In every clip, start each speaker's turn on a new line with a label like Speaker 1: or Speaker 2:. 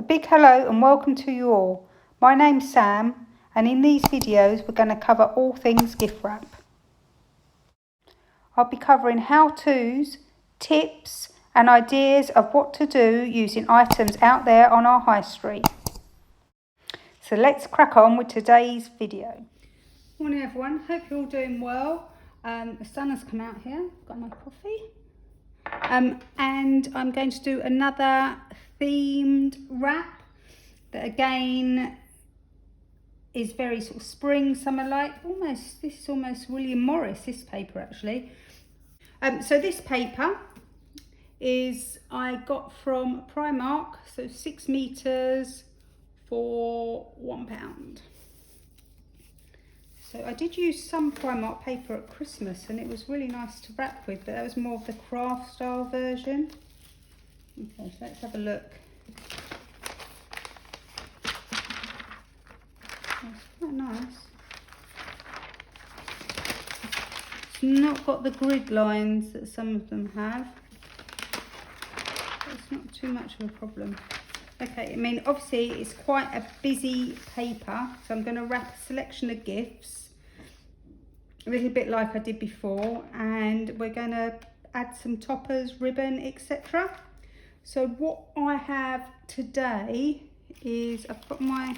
Speaker 1: A big hello and welcome to you all. My name's Sam and in these videos we're going to cover all things gift wrap. I'll be covering how-tos, tips and ideas of what to do using items out there on our high street. So let's crack on with today's video. Morning everyone, hope you're all doing well. The sun has come out here, got my coffee. And I'm going to do another themed wrap that again is very sort of spring, summer like. Almost, this is almost William Morris, this paper actually. So this paper is I got from Primark, so 6 meters for £1. So I did use some Primark paper at Christmas and it was really nice to wrap with, but that was more of the craft style version. Okay, so let's have a look. It's quite nice. It's not got the grid lines that some of them have. It's not too much of a problem. Okay, I mean obviously it's quite a busy paper, so I'm going to wrap a selection of gifts, a little bit like I did before, and we're going to add some toppers, ribbon, etc. So what I have today is I've got my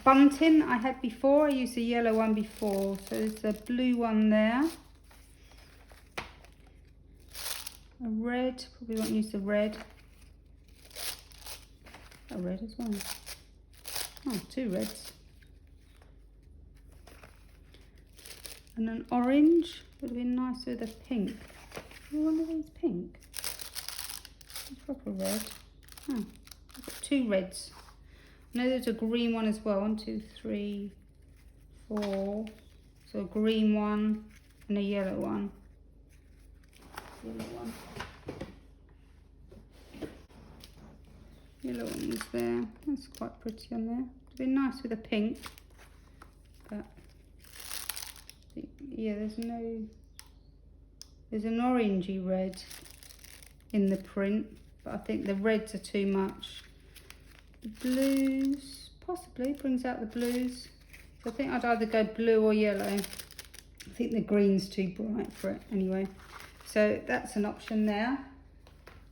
Speaker 1: bunting I had before. I used the yellow one before, so there's a blue one there. A red, probably won't use the red. A red as well. Oh, 2 reds. And an orange would have been nice with a pink. Oh, one of these pink. A proper red. Oh, I've got 2 reds. I know there's a green one as well. 1, 2, 3, 4. So a green one and a yellow one. Yellow one was there. That's quite pretty on there. It'd be nice with a pink, but yeah, there's an orangey red in the print, but I think the reds are too much. The blues possibly brings out the blues, so I think I'd either go blue or yellow. I think the green's too bright for it anyway. So that's an option there,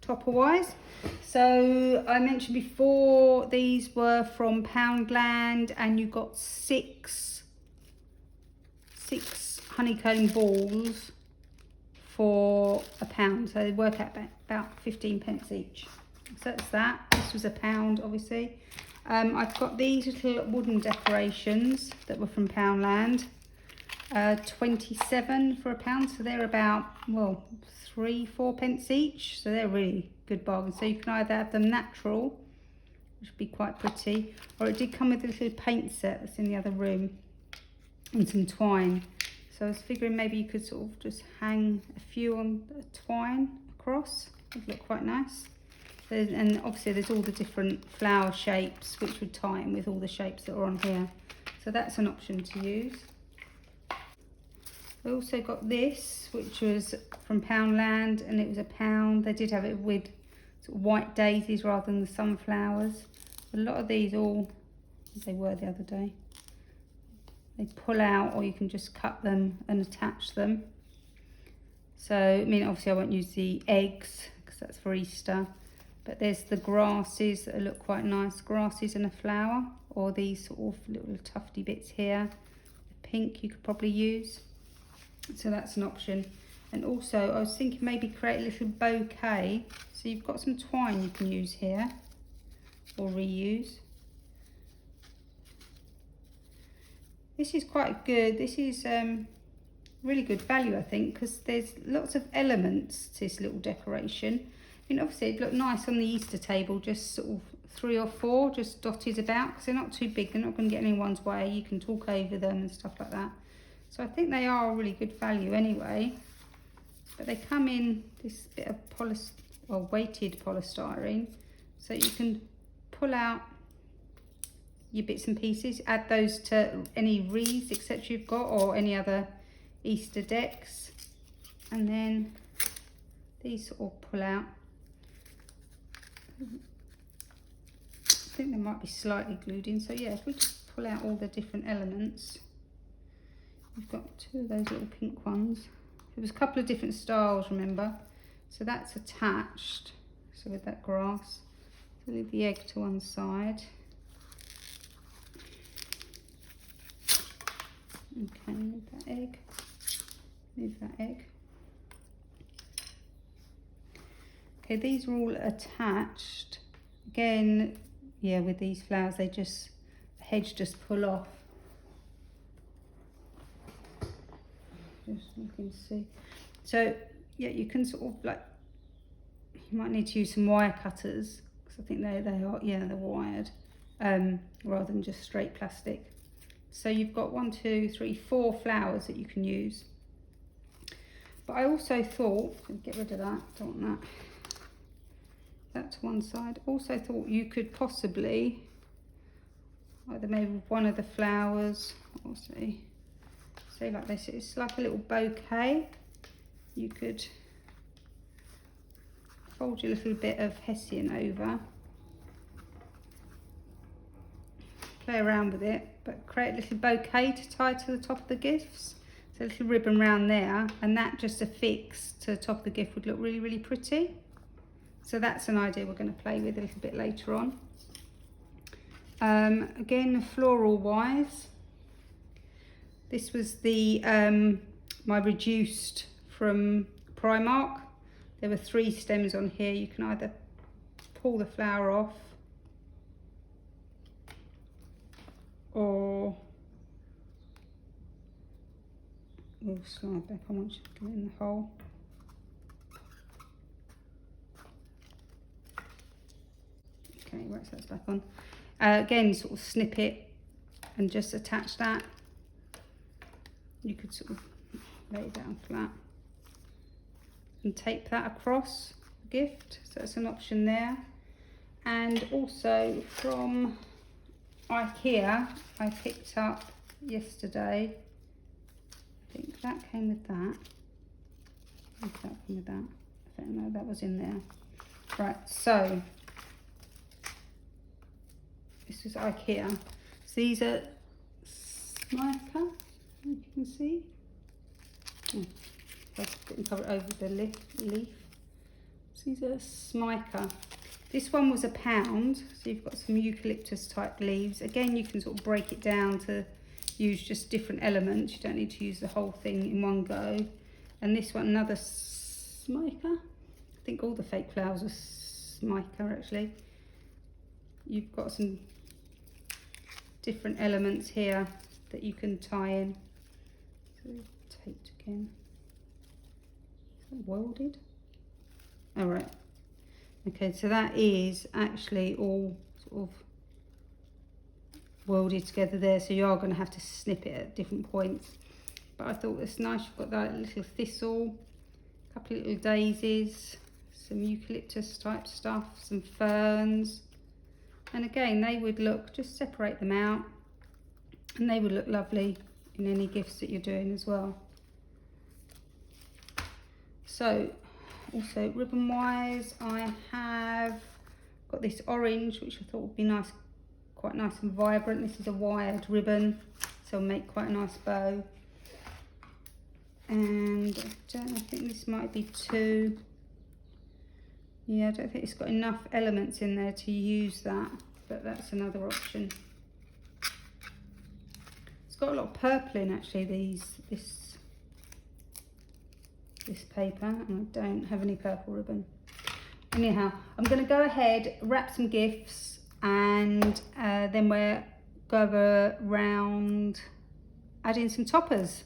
Speaker 1: topper wise. So I mentioned before these were from Poundland and you got six honeycomb balls for £1. So they work out about 15p each. So that's that. This was £1 obviously. I've got these little wooden decorations that were from Poundland. 27 for £1, so they're about, well, 3-4p each, so they're really good bargain. So you can either have them natural, which would be quite pretty, or it did come with a little paint set that's in the other room and some twine. So I was figuring maybe you could sort of just hang a few on the twine across. It would look quite nice. And obviously there's all the different flower shapes which would tie in with all the shapes that are on here, so that's an option to use. I also got this, which was from Poundland, and it was £1. They did have it with sort of white daisies rather than the sunflowers. A lot of these all, as they were the other day, they pull out, or you can just cut them and attach them. So, I mean, obviously I won't use the eggs because that's for Easter, but there's the grasses that look quite nice, grasses and a flower, or these sort of little tufty bits here. The pink you could probably use. So that's an option. And also I was thinking maybe create a little bouquet. So you've got some twine you can use here or reuse. This is quite good. This is really good value, I think, because there's lots of elements to this little decoration. I mean, obviously it'd look nice on the Easter table, just sort of 3 or 4 just dotted about, because they're not too big, they're not going to get in anyone's way. You can talk over them and stuff like that. So I think they are a really good value anyway. But they come in this bit of weighted polystyrene, so you can pull out your bits and pieces, add those to any wreaths etc you've got, or any other Easter decks, and then these all pull out. I think they might be slightly glued in. So yeah, if we just pull out all the different elements, we've got two of those little pink ones. There was a couple of different styles, remember? So that's attached. So with that grass, so leave the egg to one side. Okay, move that egg. Move that egg. Okay, these are all attached. Again, yeah, with these flowers, they just, the hedge just pull off. Just looking to see. So, yeah, you can sort of like, you might need to use some wire cutters, because I think they are, yeah, they're wired, rather than just straight plastic. So you've got 1, 2, 3, 4 flowers that you can use. But I also thought, get rid of that, don't want that. That to one side. Also thought you could possibly, either maybe with one of the flowers, or say like this, it's like a little bouquet. You could fold your little bit of hessian over, play around with it, but create a little bouquet to tie to the top of the gifts. So a little ribbon round there, and that just affixed to the top of the gift would look really, really pretty. So that's an idea we're going to play with a little bit later on. Again, floral wise, this was the my reduced from Primark. There were 3 stems on here. You can either pull the flower off or we'll slide back on once you get in the hole. Okay, right, so that's back on. Again, sort of snip it and just attach that. You could sort of lay it down flat and tape that across the gift. So that's an option there. And also from IKEA, I picked up yesterday, I think that came with that. I think that came with that. I don't know, that was in there. Right, so this is IKEA. So these are Smiker, you can see. I didn't cover it over the leaf. So these are Smiker. This one was £1, so you've got some eucalyptus type leaves. Again, you can sort of break it down to use just different elements. You don't need to use the whole thing in one go. And this one, another Smiker. I think all the fake flowers are Smiker actually. You've got some different elements here that you can tie in. So taped again. Is that welded? All right. Okay, so that is actually all sort of welded together there, so you are going to have to snip it at different points. But I thought it's nice. You've got that little thistle, a couple of little daisies, some eucalyptus type stuff, some ferns. And again, they would look, just separate them out, and they would look lovely in any gifts that you're doing as well. So, also ribbon wise, I have got this orange, which I thought would be nice, quite nice and vibrant. This is a wired ribbon, so it'll make quite a nice bow. And I think this might be 2. Yeah, I don't think it's got enough elements in there to use that, but that's another option. It's got a lot of purple in actually, this paper, and I don't have any purple ribbon. Anyhow, I'm going to go ahead, wrap some gifts, and then we'll go around adding some toppers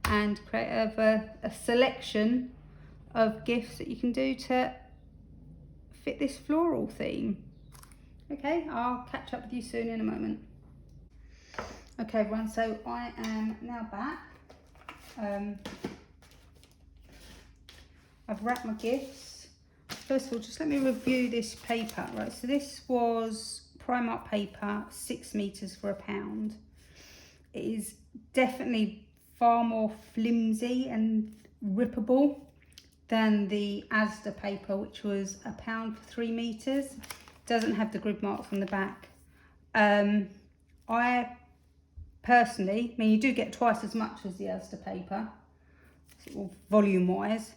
Speaker 1: and create a selection of gifts that you can do to fit this floral theme. Okay, I'll catch up with you soon in a moment. Okay everyone, so I am now back. I've wrapped my gifts. First of all, just let me review this paper. Right, so this was Primark paper, 6 meters for £1. It is definitely far more flimsy and rippable than the Asda paper, which was £1 for 3 meters. Doesn't have the grid marks on the back. I personally, I mean, you do get twice as much as the Asda paper, sort of volume wise.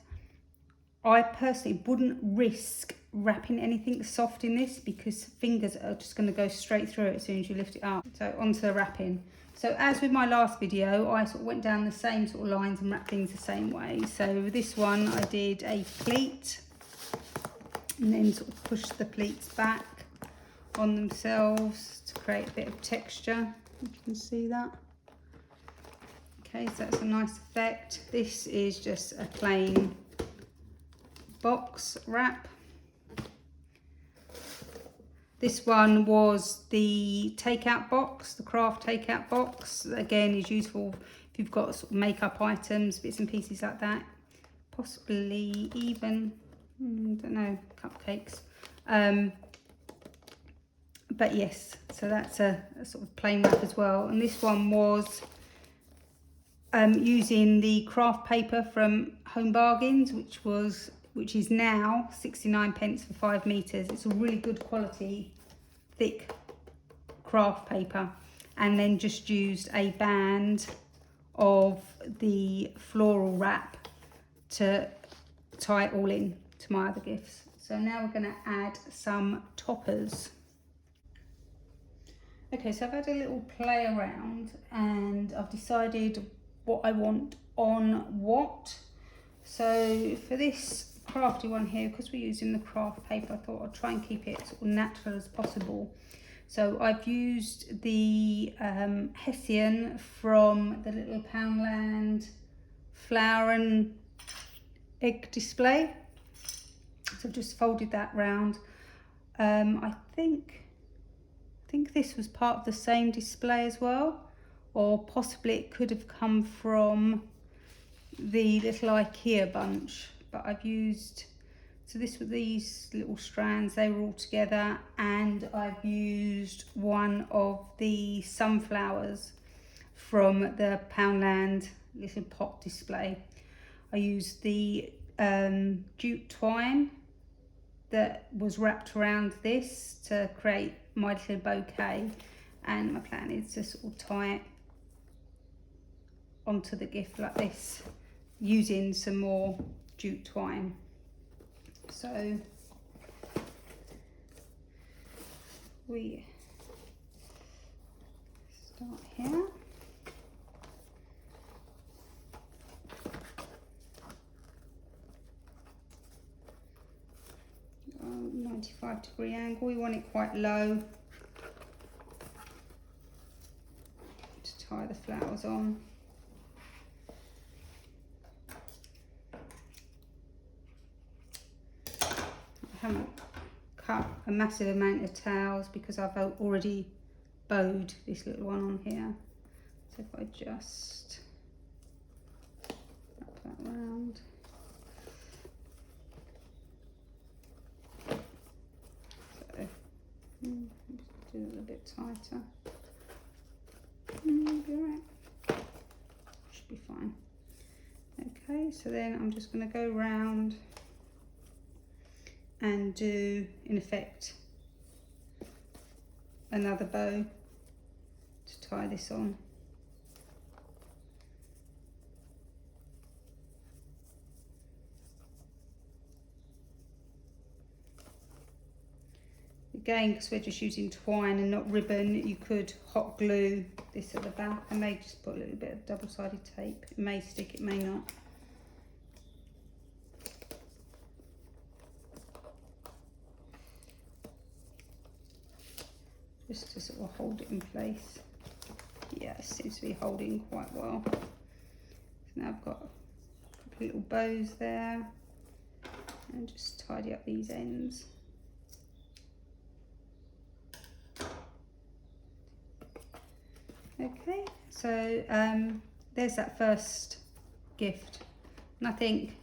Speaker 1: I personally wouldn't risk wrapping anything soft in this because fingers are just going to go straight through it as soon as you lift it up. So onto the wrapping. So as with my last video, I sort of went down the same sort of lines and wrapped things the same way. So with this one, I did a pleat and then sort of pushed the pleats back on themselves to create a bit of texture. You can see that. Okay, so that's a nice effect. This is just a plain box wrap. This one was the takeout box, the craft takeout box. Again, is useful if you've got sort of makeup items, bits and pieces like that. Possibly even, I don't know, cupcakes. But yes, so that's a sort of plain wrap as well. And this one was using the craft paper from Home Bargains, which is now 69p for 5 meters. It's a really good quality, thick craft paper. And then just used a band of the floral wrap to tie it all in to my other gifts. So now we're going to add some toppers. Okay, so I've had a little play around and I've decided what I want on what. So for this crafty one here, because we're using the craft paper, I thought I'd try and keep it sort of natural as possible. So I've used the Hessian from the little Poundland flower and egg display. So I've just folded that round. I think this was part of the same display as well, or possibly it could have come from the little IKEA bunch, but I've used, so this with these little strands, they were all together, and I've used one of the sunflowers from the Poundland little pot display. I used the jute twine that was wrapped around this to create my little bouquet, and my plan is to sort of tie it onto the gift like this using some more jute twine. So we start here. 95-degree angle. We want it quite low to tie the flowers on. I haven't cut a massive amount of towels because I've already bowed this little one on here. So if I just wrap that round. Just do it a little bit tighter. Be alright. Should be fine. Okay, so then I'm just going to go round and do, in effect, another bow to tie this on. Again, because we're just using twine and not ribbon, you could hot glue this at the back. I may just put a little bit of double-sided tape. It may stick, it may not. Just to sort of hold it in place. Yeah, it seems to be holding quite well. So now I've got a couple of little bows there, and just tidy up these ends. Okay, so there's that first gift, and I think,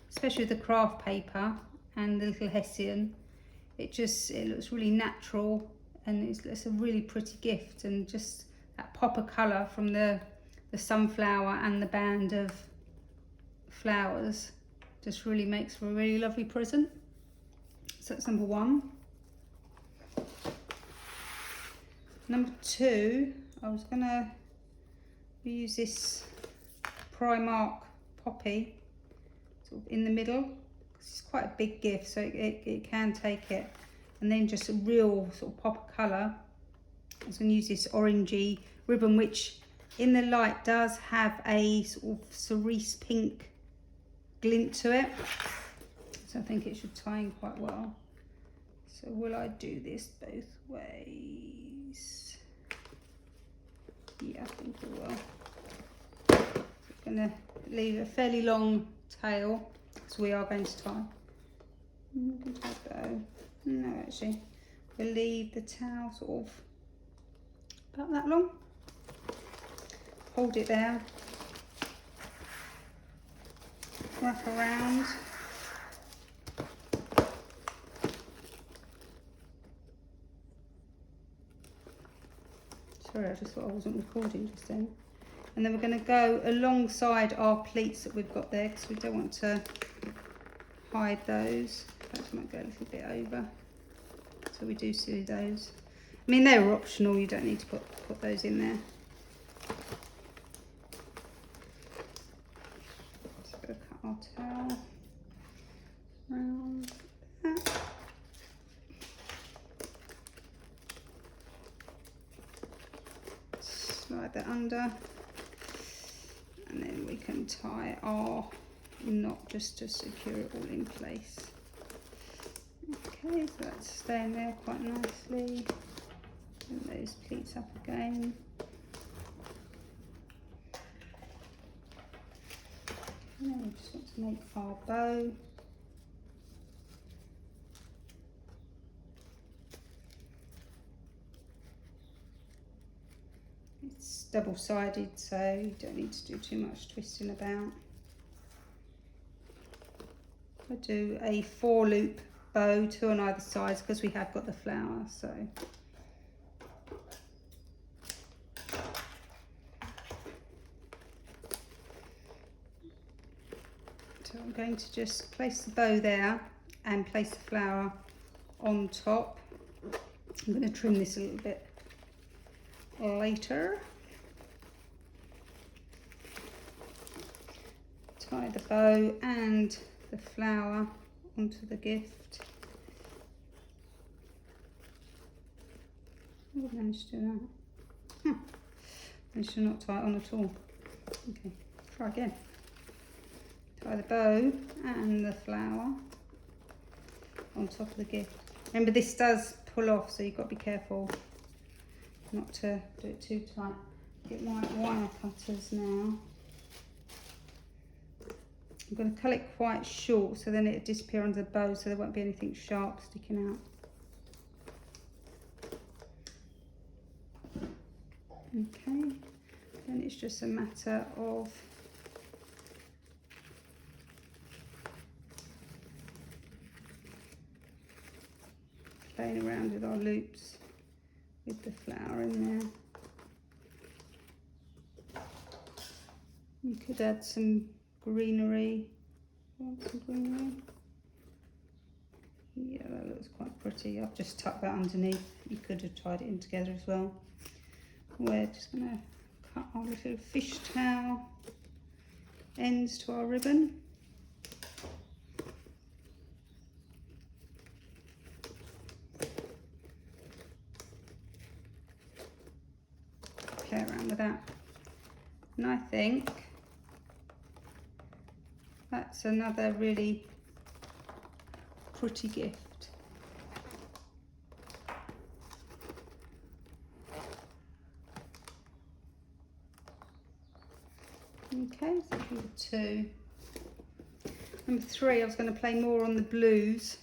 Speaker 1: especially with the craft paper and the little Hessian, it looks really natural, and it's a really pretty gift, and just that pop of colour from the sunflower and the band of flowers just really makes for a really lovely present. So that's number one. Number two, I was gonna use this Primark poppy sort of in the middle. It's quite a big gift, so it can take it. And then just a real sort of pop of colour. I was going to use this orangey ribbon, which in the light does have a sort of cerise pink glint to it. So I think it should tie in quite well. So will I do this both ways? Yeah, I think I will. So I'm going to leave a fairly long tail, so we are going to tie. No, actually, we'll leave the tail sort of about that long. Hold it there, wrap around. Sorry, I just thought I wasn't recording just then. And then we're going to go alongside our pleats that we've got there, because we don't want to hide those. In fact, I might go a little bit over, so we do see those. I mean, they're optional, you don't need to put those in there. Just going to cut our tail around that. Slide that under, and then we can tie our knot just to secure it all in place. Okay, so that's staying there quite nicely. And those pleats up again. And then we just want to make our bow. It's double-sided, so you don't need to do too much twisting about. I do a 4-loop bow, 2 on either side, because we have got the flower. So I'm going to just place the bow there and place the flower on top. I'm going to trim this a little bit later. Tie the bow and the flower onto the gift. Oh, I managed to do that. Managed to not tie it on at all. Okay, try again. Tie the bow and the flower on top of the gift. Remember, this does pull off, so you've got to be careful not to do it too tight. Get my wire cutters now. I'm going to cut it quite short, so then it'll disappear under the bow, so there won't be anything sharp sticking out. Okay, then it's just a matter of playing around with our loops with the flower in there. You could add some greenery. Want some greenery? Yeah, that looks quite pretty. I've just tucked that underneath. You could have tied it in together as well. We're just going to cut our little fishtail ends to our ribbon. Play around with that. And I think that's another really pretty gift. Okay, so number 2. Number 3, I was going to play more on the blues.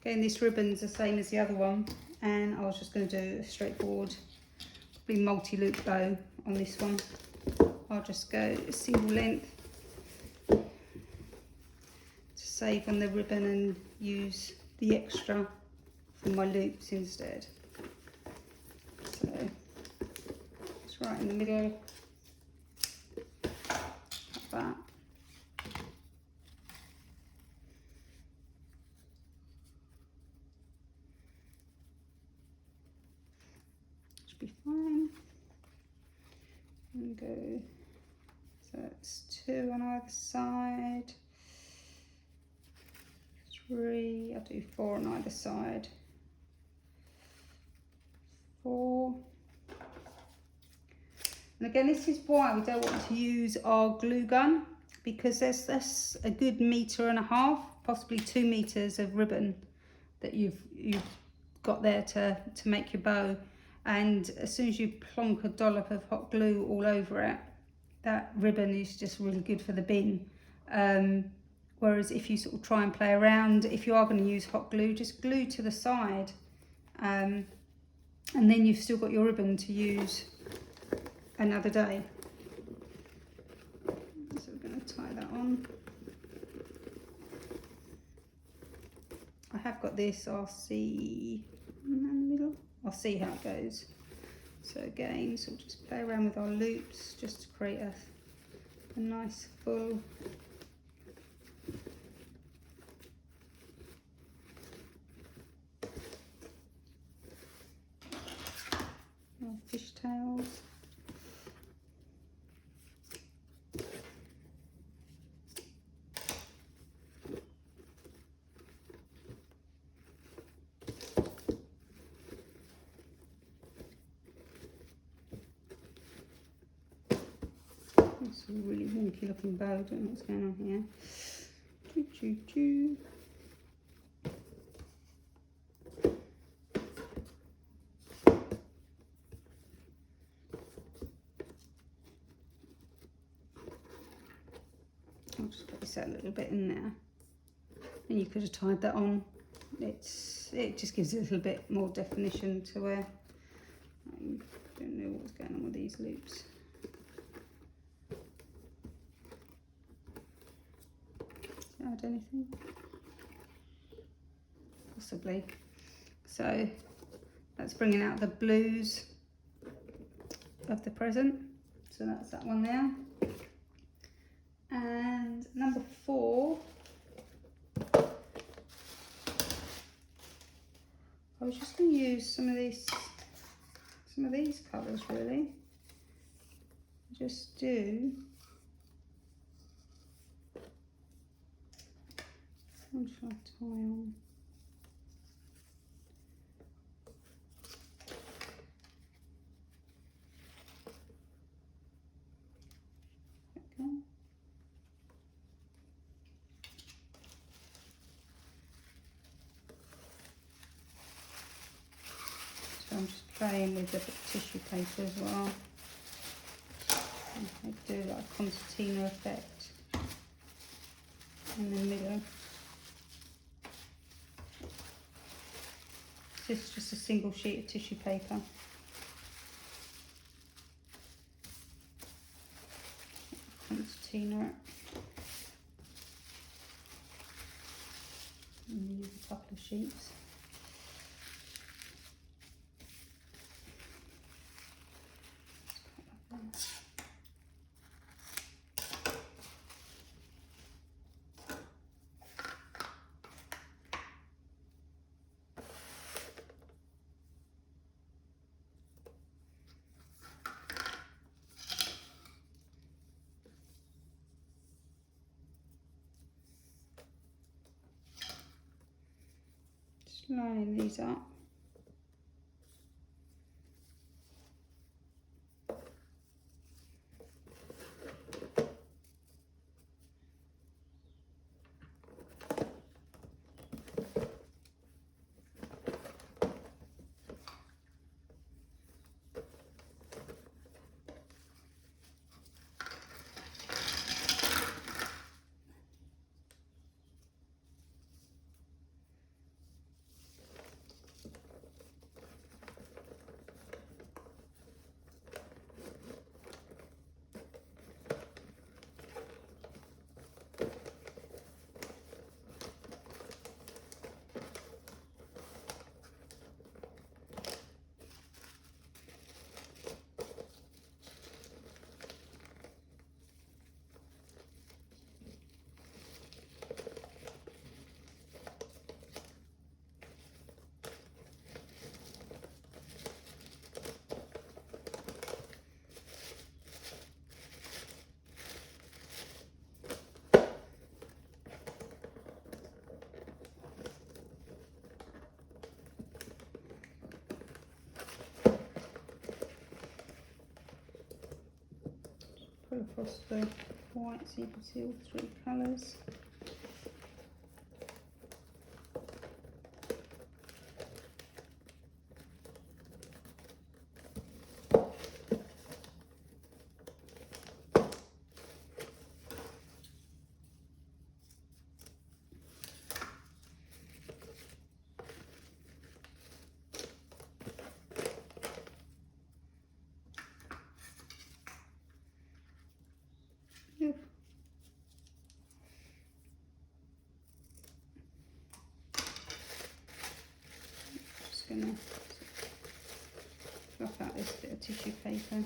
Speaker 1: Again, this ribbon's the same as the other one, and I was just going to do a straightforward, probably multi-loop bow on this one. I'll just go a single length to save on the ribbon and use the extra for my loops instead. So it's right in the middle, like that. should be fine. And go, so that's 2 on either side. 3, I'll do 4 on either side. 4. And again, this is why we don't want to use our glue gun, because that's a good 1.5 meters, possibly 2 meters of ribbon that you've got there to make your bow. And as soon as you plonk a dollop of hot glue all over it, that ribbon is just really good for the bin. Whereas if you sort of try and play around, if you are going to use hot glue, just glue to the side. And then you've still got your ribbon to use another day. So we're going to tie that on. I have got this, I'll see in the middle. I'll see how it goes. So again, so we'll just play around with our loops just to create a nice full fishtails. It's a really wonky looking bow, don't know what's going on here. Choo choo choo. I'll just place that a little bit in there. And you could have tied that on. It just gives it a little bit more definition to where I don't know what's going on with these loops. Add anything? Possibly. So that's bringing out the blues of the present. So that's that one there. And number 4, I was just going to use some of these colours really. Just do. What shall I tie on? Okay. So I'm just playing with the tissue paper as well. I do like a concertina effect in the middle. This is just a single sheet of tissue paper. Concertina. And use a couple of sheets. Lining these up. go across the white so you can see all three colours. Just going to fluff out this bit of tissue paper.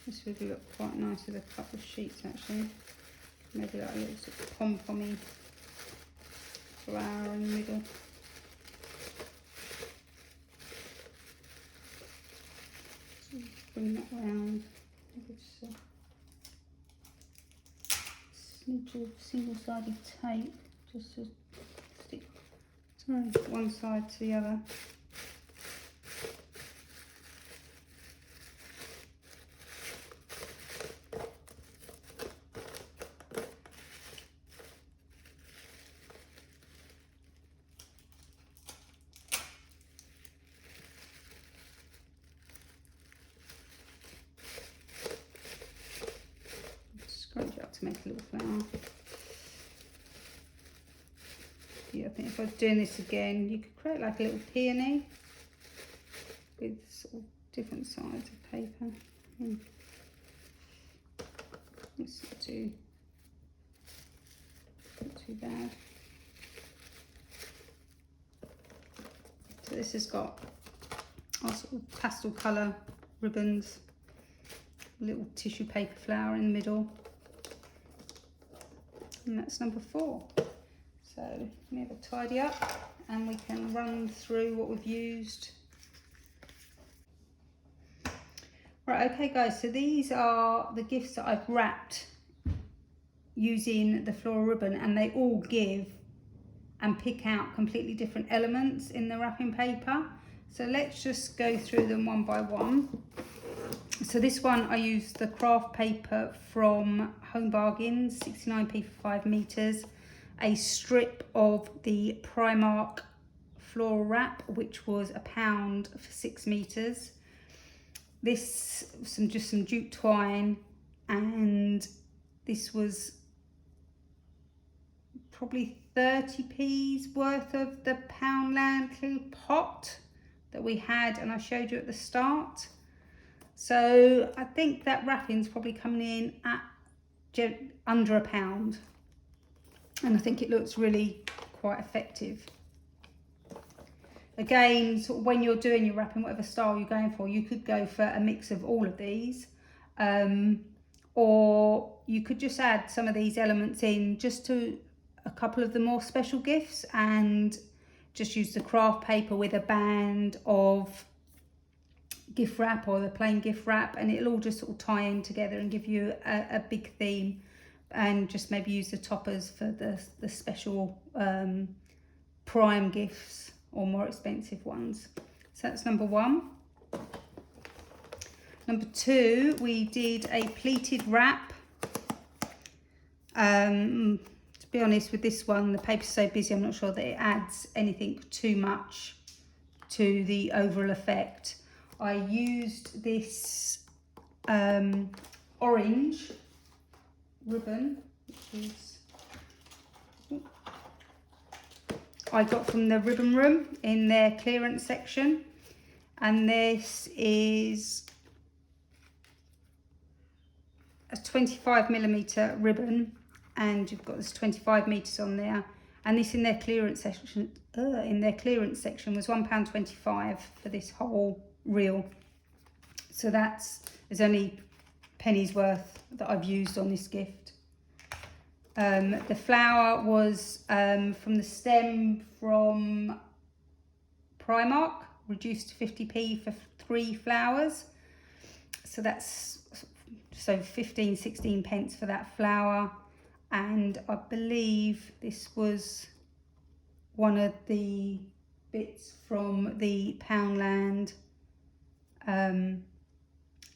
Speaker 1: This would look quite nice with a couple of sheets actually. Maybe like a little sort of pom-pommy flower in the middle. So bring that round. Maybe just a smidge of single-sided tape just to stick one side to the other. Scrunch it up to make a little flower. Yeah, I think if I was doing this again, you could create like a little peony with sort of different sides of paper. It's not too bad. So this has got our sort of pastel colour ribbons, a little tissue paper flower in the middle. And that's number 4. So let me have a tidy up and we can run through what we've used. Right, okay guys, so these are the gifts that I've wrapped using the floral ribbon, and they all give and pick out completely different elements in the wrapping paper. So let's just go through them one by one. So this one I used the craft paper from Home Bargains, 69p for 5 meters, a strip of the Primark floral wrap, which was £1 for 6 meters. This just some jute twine, and this was probably 30p's worth of the Poundland little pot that we had, and I showed you at the start. So I think that wrapping's probably coming in at under £1, and I think it looks really quite effective. Again, sort of when you're doing your wrapping, whatever style you're going for, you could go for a mix of all of these, or you could just add some of these elements in just to a couple of the more special gifts, and just use the craft paper with a band of gift wrap or the plain gift wrap, and it'll all just sort of tie in together and give you a big theme. And just maybe use the toppers for the special prime gifts or more expensive ones. So that's number 1. Number 2, we did a pleated wrap. To be honest with this one, the paper's so busy, I'm not sure that it adds anything too much to the overall effect. I used this orange ribbon, which is I got from the Ribbon Room in their clearance section, and this is a 25mm ribbon, and you've got this 25 meters on there, and this in their clearance section was £1.25 for this whole reel. So there's only pennies worth that I've used on this gift. The flower was from the stem from Primark, reduced to 50p for 3 flowers. So that's 15-16 pence for that flower, and I believe this was one of the bits from the Poundland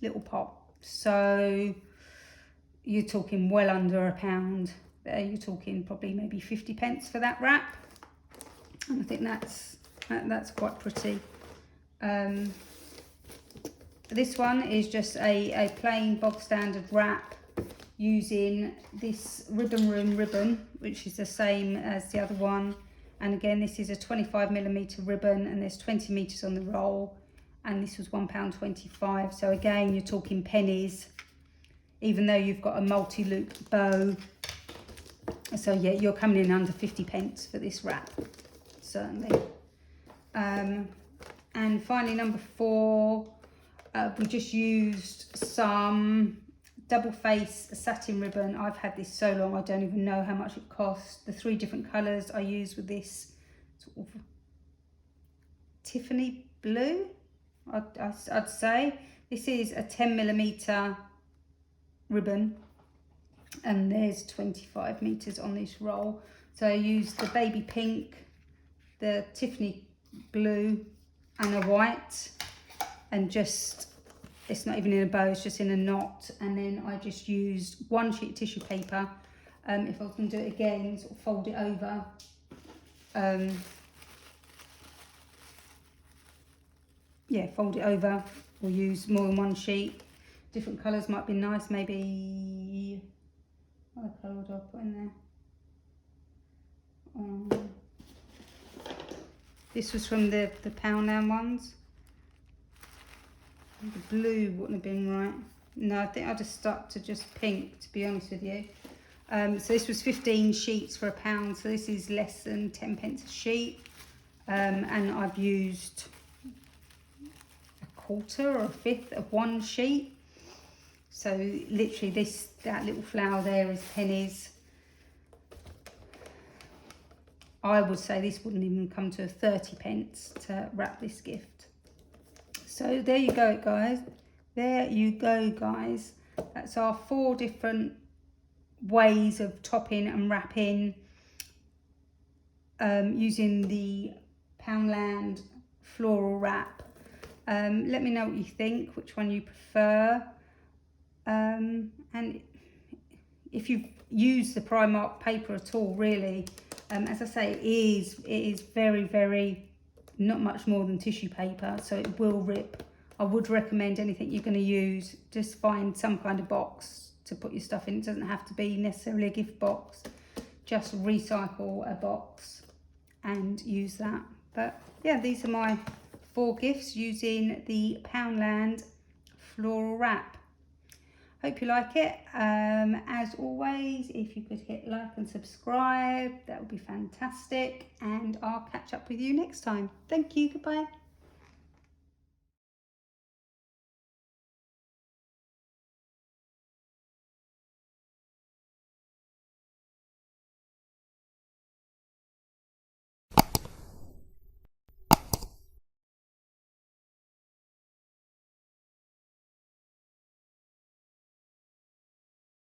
Speaker 1: little pot. So you're talking well under £1 there. You're talking probably maybe 50p for that wrap, and I think that's quite pretty. This one is just a plain bog standard wrap using this Ribbon Room ribbon, which is the same as the other one. And again, this is a 25mm ribbon, and there's 20 meters on the roll, and this was £1.25. So again, you're talking pennies, even though you've got a multi-loop bow. So yeah, you're coming in under 50p for this wrap, certainly. And finally, number 4, we just used some double face satin ribbon. I've had this so long, I don't even know how much it cost. The 3 different colours I used with this sort of Tiffany blue, I'd say. This is a 10mm ribbon, and there's 25 meters on this roll. So I used the baby pink, the Tiffany blue, and a white, and just, it's not even in a bow, it's just in a knot. And then I just used 1 sheet of tissue paper. If I was going to do it again, sort of fold it over. Yeah, fold it over, or use more than 1 sheet. Different colours might be nice, maybe, what colour would I put in there? This was from the Poundland ones. The blue wouldn't have been right. No, I think I just stuck to just pink, to be honest with you. So this was 15 sheets for £1, so this is less than 10p a sheet. And I've used a quarter or a fifth of 1 sheet. So literally that little flower there is pennies. I would say this wouldn't even come to 30p to wrap this gift. So there you go, guys. There you go, guys. That's our 4 different ways of topping and wrapping using the Poundland floral wrap. Let me know what you think, which one you prefer. And if you've used the Primark paper at all, really, as I say, it is very, very, not much more than tissue paper, so it will rip. I would recommend anything you're going to use, just find some kind of box to put your stuff in. It doesn't have to be necessarily a gift box, just recycle a box and use that. But yeah, these are my 4 gifts using the Poundland floral wrap. Hope you like it. As always, if you could hit like and subscribe, that would be fantastic, and I'll catch up with you next time. Thank you. Goodbye.